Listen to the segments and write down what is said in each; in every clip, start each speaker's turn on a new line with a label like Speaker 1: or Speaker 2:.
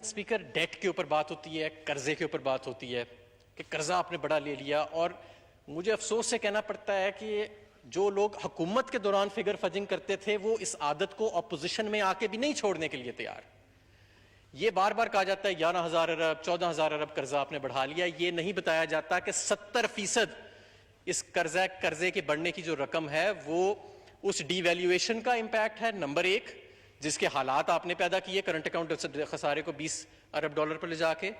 Speaker 1: Speaker date کے اوپر بات ہوتی ہے, قرضے کے اوپر بات ہوتی ہے کہ قرضہ آپ نے بڑا لے لیا, اور مجھے افسوس سے کہنا پڑتا ہے کہ جو لوگ حکومت کے دوران فگر فجنگ کرتے تھے وہ اس عادت کو اپوزیشن میں آ کے بھی نہیں چھوڑنے کے لیے تیار. یہ بار بار کہا جاتا ہے 11,000 ارب 14,000 ارب قرضہ آپ نے بڑھا لیا, یہ نہیں بتایا جاتا کہ 70% اس قرضے کے بڑھنے کی جو رقم ہے وہ اس ڈی ویلیویشن کا امپیکٹ ہے, نمبر ایک, جس کے حالات آپ نے پیدا کیے کرنٹ اکاؤنٹ خسارے کو 20 ارب ڈالر پر لے جا کے,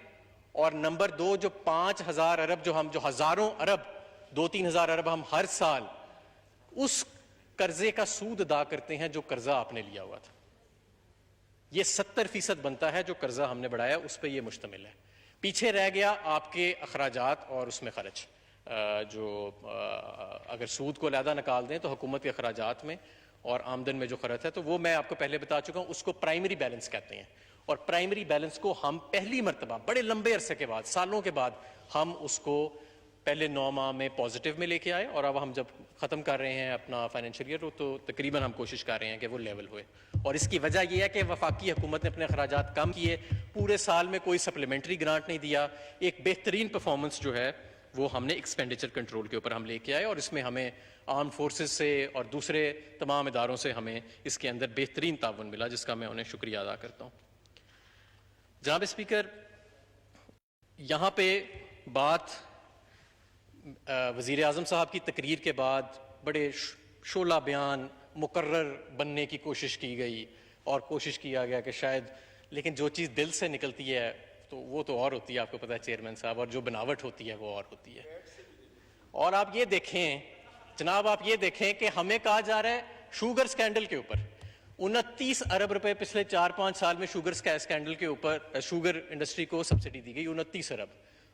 Speaker 1: اور نمبر دو جو 5,000 ارب جو ہزاروں ارب 2-3 ہزار ارب ہم ہر سال اس قرضے کا سود ادا کرتے ہیں جو قرضہ آپ نے لیا ہوا تھا. یہ 70% بنتا ہے جو قرضہ ہم نے بڑھایا, اس پہ یہ مشتمل ہے. پیچھے رہ گیا آپ کے اخراجات اور اس میں خرچ, جو اگر سود کو علیحدہ نکال دیں تو حکومت کے اخراجات میں اور آمدن میں جو خرچ ہے تو وہ میں آپ کو پہلے بتا چکا ہوں, اس کو پرائمری بیلنس کہتے ہیں. اور پرائمری بیلنس کو ہم پہلی مرتبہ بڑے لمبے عرصے کے بعد, سالوں کے بعد, ہم اس کو پہلے 9 ماہ میں پازیٹیو میں لے کے آئے, اور اب ہم جب ختم کر رہے ہیں اپنا فائنینشیل ایئر تو تقریباً ہم کوشش کر رہے ہیں کہ وہ لیول ہوئے. اور اس کی وجہ یہ ہے کہ وفاقی حکومت نے اپنے اخراجات کم کیے, پورے سال میں کوئی سپلیمنٹری گرانٹ نہیں دیا, ایک بہترین پرفارمنس جو ہے وہ ہم نے ایکسپینڈیچر کنٹرول کے اوپر ہم لے کے آئے, اور اس میں ہمیں آرم فورسز سے اور دوسرے تمام اداروں سے ہمیں اس کے اندر بہترین تعاون ملا, جس کا میں انہیں شکریہ ادا کرتا ہوں. جناب اسپیکر, یہاں پہ بات وزیر اعظم صاحب کی تقریر کے بعد بڑے شعلہ بیان مقرر بننے کی کوشش کی گئی, اور کوشش کیا گیا کہ شاید, لیکن جو چیز دل سے نکلتی ہے تو وہ تو اور ہوتی ہے, آپ کو پتہ ہے چیئرمین صاحب, اور جو بناوٹ ہوتی ہے وہ اور ہوتی ہے. اور آپ یہ دیکھیں جناب, آپ یہ دیکھیں کہ ہمیں کہا جا رہا ہے شوگر سکینڈل کے اوپر 29 ارب روپے پچھلے 4-5 سال میں شوگر سکینڈل کے اوپر شوگر انڈسٹری کو سبسڈی دی گئی, 29 ارب,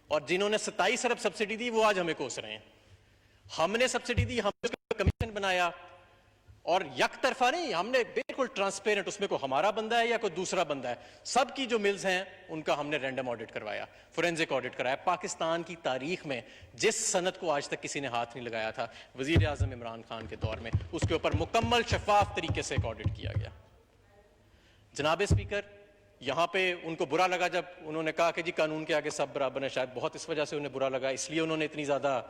Speaker 1: اور جنہوں نے 27 ارب سبسڈی دی وہ آج ہمیں کوس رہے ہیں. ہم نے سبسڈی دی, ہم نے کمیشن بنایا, اور یک طرفہ نہیں, ہم نے بالکل ٹرانسپیرنٹ, اس میں کوئی ہمارا بندہ ہے یا کوئی دوسرا بندہ ہے, سب کی جو ملز ہیں ان کا ہم نے رینڈم آڈٹ کروایا, فورینزک آڈٹ کرایا. پاکستان کی تاریخ میں جس صنعت کو آج تک کسی نے ہاتھ نہیں لگایا تھا وزیر اعظم عمران خان کے دور میں, اس کے اوپر مکمل شفاف طریقے سے ایک آڈٹ کیا گیا. جناب اسپیکر, یہاں پہ ان کو برا لگا جب انہوں نے کہا کہ جی قانون کے آگے سب برابر ہیں, شاید بہت اس وجہ سے انہیں برا لگا, اس لیے انہوں نے اتنی زیادہ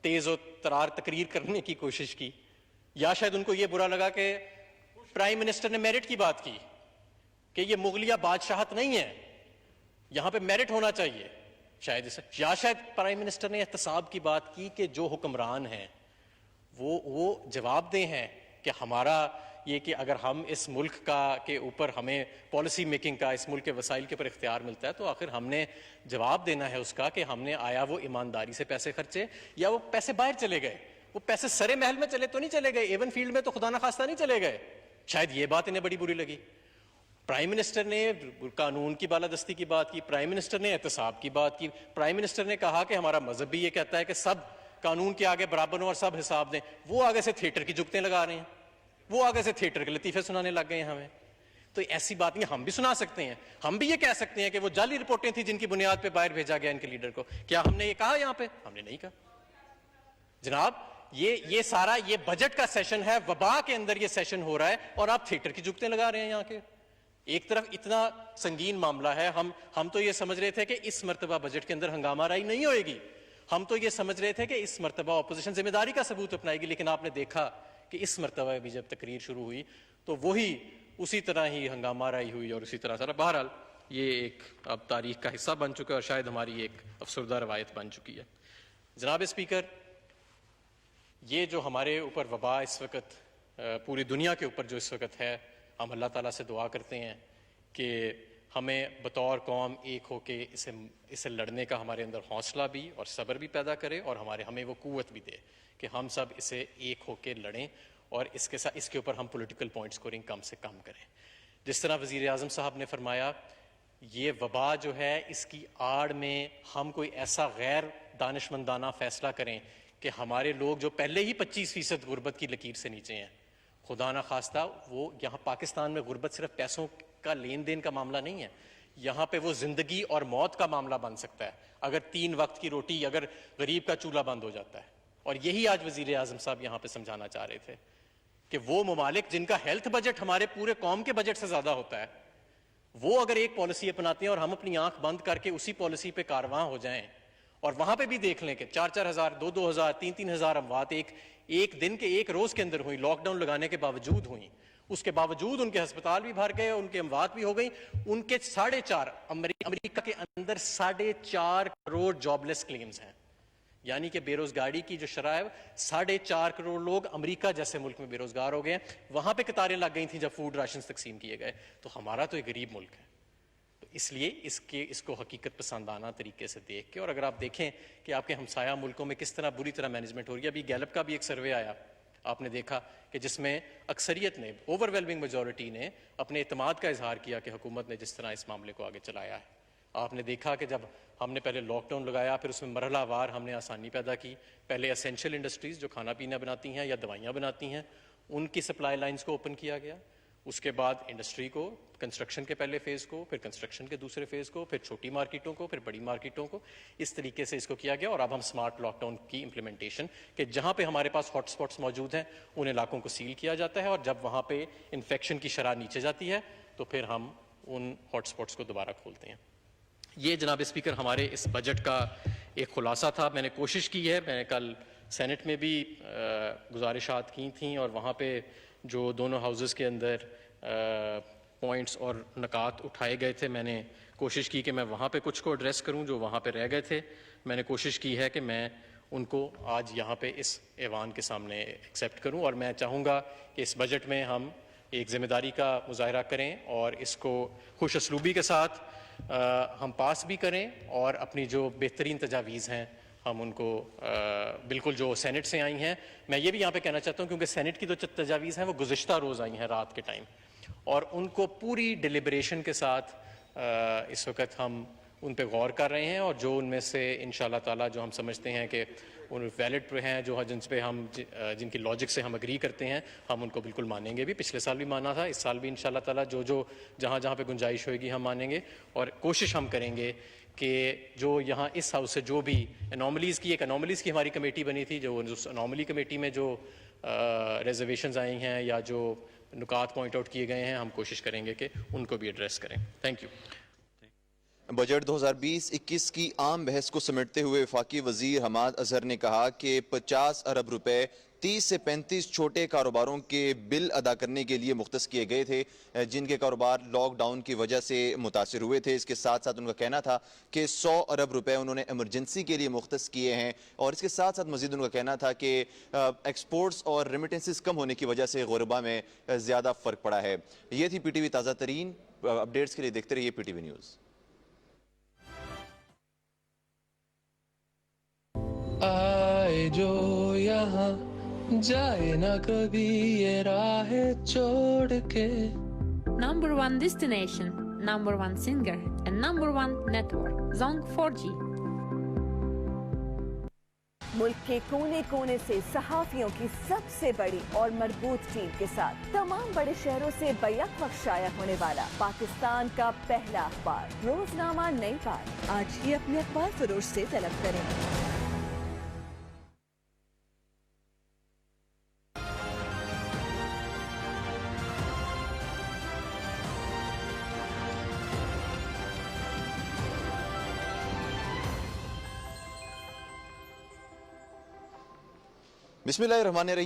Speaker 1: تیز و ترار تقریر کرنے کی کوشش کی, یا شاید ان کو یہ برا لگا کہ پرائم منسٹر نے میرٹ کی بات کی کہ یہ مغلیہ بادشاہت نہیں ہے, یہاں پہ میرٹ ہونا چاہیے, شاید یا شاید پرائم منسٹر نے احتساب کی بات کی کہ جو حکمران ہیں وہ جواب دہ ہیں کہ ہمارا یہ کہ اگر ہم اس ملک کا کے اوپر ہمیں پالیسی میکنگ کا, اس ملک کے وسائل کے اوپر اختیار ملتا ہے, تو آخر ہم نے جواب دینا ہے اس کا کہ ہم نے آیا وہ ایمانداری سے پیسے خرچے یا وہ پیسے باہر چلے گئے, وہ پیسے سرے محل میں چلے تو نہیں چلے گئے, ایون فیلڈ میں تو خدا نخواستہ نہیں چلے گئے. شاید یہ بات انہیں بڑی بری لگی. پرائم منسٹر نے قانون کی بالادستی کی بات کی, پرائم منسٹر نے احتساب کی بات کی, پرائم منسٹر نے کہا کہ ہمارا مذہب بھی یہ کہتا ہے کہ سب قانون کے آگے برابر ہوں اور سب حساب دیں. وہ آگے سے تھیٹر کی جگتیں لگا رہے ہیں, وہ آگے سے تھیٹر کے لطیفے سنانے لگ گئے ہیں ہمیں. تو ایسی بات نہیں, ہم بھی سنا سکتے ہیں, ہم بھی یہ کہہ سکتے ہیں کہ وہ جعلی رپورٹیں تھیں جن کی بنیاد پہ باہر بھیجا گیا ان کے لیڈر کو. کیا ہم نے یہ کہا یہاں پہ؟ ہم نے نہیں کہا. جناب یہ سارا یہ بجٹ کا سیشن ہے, وبا کے اندر یہ سیشن ہو رہا ہے, اور آپ تھیٹر کی جگتیں لگا رہے ہیں یہاں کے. ایک طرف اتنا سنگین معاملہ ہے, ہم تو یہ سمجھ رہے تھے کہ اس مرتبہ بجٹ کے اندر ہنگامہ آرائی نہیں ہوئے گی, ہم تو یہ سمجھ رہے تھے کہ اس مرتبہ اپوزیشن ذمہ داری کا ثبوت اپنائے گی, لیکن آپ نے دیکھا کہ اس مرتبہ بھی جب تقریر شروع ہوئی تو وہی اسی طرح ہی ہنگامہ آرائی ہوئی, اور اسی طرح سارا. بہرحال یہ ایک اب تاریخ کا حصہ بن چکا ہے, اور شاید ہماری ایک افسردہ روایت بن چکی ہے. جناب اسپیکر, یہ جو ہمارے اوپر وبا اس وقت پوری دنیا کے اوپر جو اس وقت ہے, ہم اللہ تعالیٰ سے دعا کرتے ہیں کہ ہمیں بطور قوم ایک ہو کے اسے لڑنے کا ہمارے اندر حوصلہ بھی اور صبر بھی پیدا کرے, اور ہمیں وہ قوت بھی دے کہ ہم سب اسے ایک ہو کے لڑیں, اور اس کے اوپر ہم پولیٹیکل پوائنٹ سکورنگ کم سے کم کریں. جس طرح وزیر اعظم صاحب نے فرمایا, یہ وبا جو ہے اس کی آڑ میں ہم کوئی ایسا غیر دانشمندانہ فیصلہ کریں کہ ہمارے لوگ جو پہلے ہی 25% غربت کی لکیر سے نیچے ہیں, خدا نہ خواستہ وہ یہاں پاکستان میں غربت صرف پیسوں کا لین دین کا معاملہ نہیں ہے, یہاں پہ وہ زندگی اور موت کا معاملہ بن سکتا ہے اگر 3 وقت کی روٹی, اگر غریب کا چولہا بند ہو جاتا ہے. اور یہی آج وزیر اعظم صاحب یہاں پہ سمجھانا چاہ رہے تھے کہ وہ ممالک جن کا ہیلتھ بجٹ ہمارے پورے قوم کے بجٹ سے زیادہ ہوتا ہے, وہ اگر ایک پالیسی اپناتے ہیں اور ہم اپنی آنکھ بند کر کے اسی پالیسی پہ کارواں ہو جائیں اور وہاں پہ بھی دیکھ لیں کہ 4,000 2,000 3,000 اموات ایک دن کے ایک روز کے اندر ہوئی، لاک ڈاؤن لگانے کے باوجود ہوئی، اس کے باوجود ان کے ہسپتال بھی بھر گئے، ان کے اموات بھی ہو گئی، ان کے 4.5 امریکہ کے اندر 4.5 کروڑ جاب لیس کلیمز ہیں، یعنی کہ بے روزگاری کی جو شرح ہے 4.5 کروڑ لوگ امریکہ جیسے ملک میں بے روزگار ہو گئے ہیں، وہاں پہ قطاریں لگ گئی تھیں جب فوڈ راشنز تقسیم کیے گئے۔ تو ہمارا تو ایک غریب ملک ہے، تو اس لیے اس کو حقیقت پسندانہ طریقے سے دیکھ کے، اور اگر آپ دیکھیں کہ آپ کے ہمسایہ ملکوں میں کس طرح بری طرح مینجمنٹ ہو رہی ہے، ابھی گیلپ کا بھی ایک سروے آیا، آپ نے دیکھا کہ جس میں اکثریت نے، اوور ویلمنگ میجورٹی نے اپنے اعتماد کا اظہار کیا کہ حکومت نے جس طرح اس معاملے کو آگے چلایا ہے۔ آپ نے دیکھا کہ جب ہم نے پہلے لاک ڈاؤن لگایا، پھر اس میں مرحلہ وار ہم نے آسانی پیدا کی، پہلے اسینشل انڈسٹریز جو کھانا پینا بناتی ہیں یا دوائیاں بناتی ہیں ان کی سپلائی لائنز کو اوپن کیا گیا، اس کے بعد انڈسٹری کو، کنسٹرکشن کے پہلے فیز کو، پھر کنسٹرکشن کے دوسرے فیز کو، پھر چھوٹی مارکیٹوں کو، پھر بڑی مارکیٹوں کو، اس طریقے سے اس کو کیا گیا۔ اور اب ہم سمارٹ لاک ڈاؤن کی امپلیمنٹیشن کہ جہاں پہ ہمارے پاس ہاٹ سپاٹس موجود ہیں ان علاقوں کو سیل کیا جاتا ہے، اور جب وہاں پہ انفیکشن کی شرح نیچے جاتی ہے تو پھر ہم ان ہاٹ سپاٹس کو دوبارہ کھولتے ہیں۔ یہ جناب اسپیکر ہمارے اس بجٹ کا ایک خلاصہ تھا۔ میں نے کوشش کی ہے، میں نے کل سینٹ میں بھی گزارشات کی تھیں اور وہاں پہ جو دونوں ہاؤزز کے اندر پوائنٹس اور نکات اٹھائے گئے تھے، میں نے کوشش کی کہ میں وہاں پہ کچھ کو ایڈریس کروں جو وہاں پہ رہ گئے تھے۔ میں نے کوشش کی ہے کہ میں ان کو آج یہاں پہ اس ایوان کے سامنے ایکسیپٹ کروں، اور میں چاہوں گا کہ اس بجٹ میں ہم ایک ذمہ داری کا مظاہرہ کریں اور اس کو خوش اسلوبی کے ساتھ ہم پاس بھی کریں، اور اپنی جو بہترین تجاویز ہیں ہم ان کو بالکل جو سینٹ سے آئی ہیں، میں یہ بھی یہاں پہ کہنا چاہتا ہوں کیونکہ سینٹ کی جو تجاویز ہیں وہ گزشتہ روز آئی ہیں رات کے ٹائم، اور ان کو پوری ڈیلیبریشن کے ساتھ اس وقت ہم ان پہ غور کر رہے ہیں، اور جو ان میں سے انشاءاللہ تعالیٰ جو ہم سمجھتے ہیں کہ ان ویلڈ پہ ہیں، جو جن پہ ہم جن کی لاجک سے ہم اگری کرتے ہیں، ہم ان کو بالکل مانیں گے بھی۔ پچھلے سال بھی مانا تھا، اس سال بھی انشاءاللہ تعالیٰ جو جہاں پہ گنجائش ہوئے گی ہم مانیں گے، اور کوشش ہم کریں گے کہ جو یہاں اس ہاؤس سے جو بھی انوملیز کی ہماری کمیٹی بنی تھی، جو اس انوملی کمیٹی میں جو ریزرویشنز آئی ہیں یا جو نکات پوائنٹ آؤٹ کیے گئے ہیں، ہم کوشش کریں گے کہ ان کو بھی ایڈریس کریں۔ Thank you.
Speaker 2: بجٹ 2020-21 کی عام بحث کو سمیٹتے ہوئے وفاقی وزیر حماد اظہر نے کہا کہ 50 ارب روپے 30 سے 35 چھوٹے کاروباروں کے بل ادا کرنے کے لیے مختص کیے گئے تھے، جن کے کاروبار لاک ڈاؤن کی وجہ سے متاثر ہوئے تھے۔ اس کے ساتھ ساتھ ان کا کہنا تھا کہ 100 ارب روپے انہوں نے ایمرجنسی کے لیے مختص کیے ہیں، اور اس کے ساتھ ساتھ مزید ان کا کہنا تھا کہ ایکسپورٹس اور ریمیٹنسز کم ہونے کی وجہ سے غربا میں زیادہ فرق پڑا ہے۔ یہ تھی پی ٹی وی تازہ ترین اپڈیٹس کے لیے دیکھتے رہیے پی ٹی وی نیوز۔
Speaker 3: آئے جو یہاں جائے نہ کبھی یہ راہ چھوڑ کے۔
Speaker 4: Number one destination, number one singer, and number one network, Zong 4G.
Speaker 5: ملک کے کونے کونے سے صحافیوں کی سب سے بڑی اور مربوط ٹیم کے ساتھ تمام بڑے شہروں سے بیک وقت شائع ہونے والا پاکستان کا پہلا اخبار روزنامہ نئی بات۔ آج ہی اپنے اخبار فروش سے طلب کریں۔
Speaker 2: بسم اللہ الرحمن الرحیم۔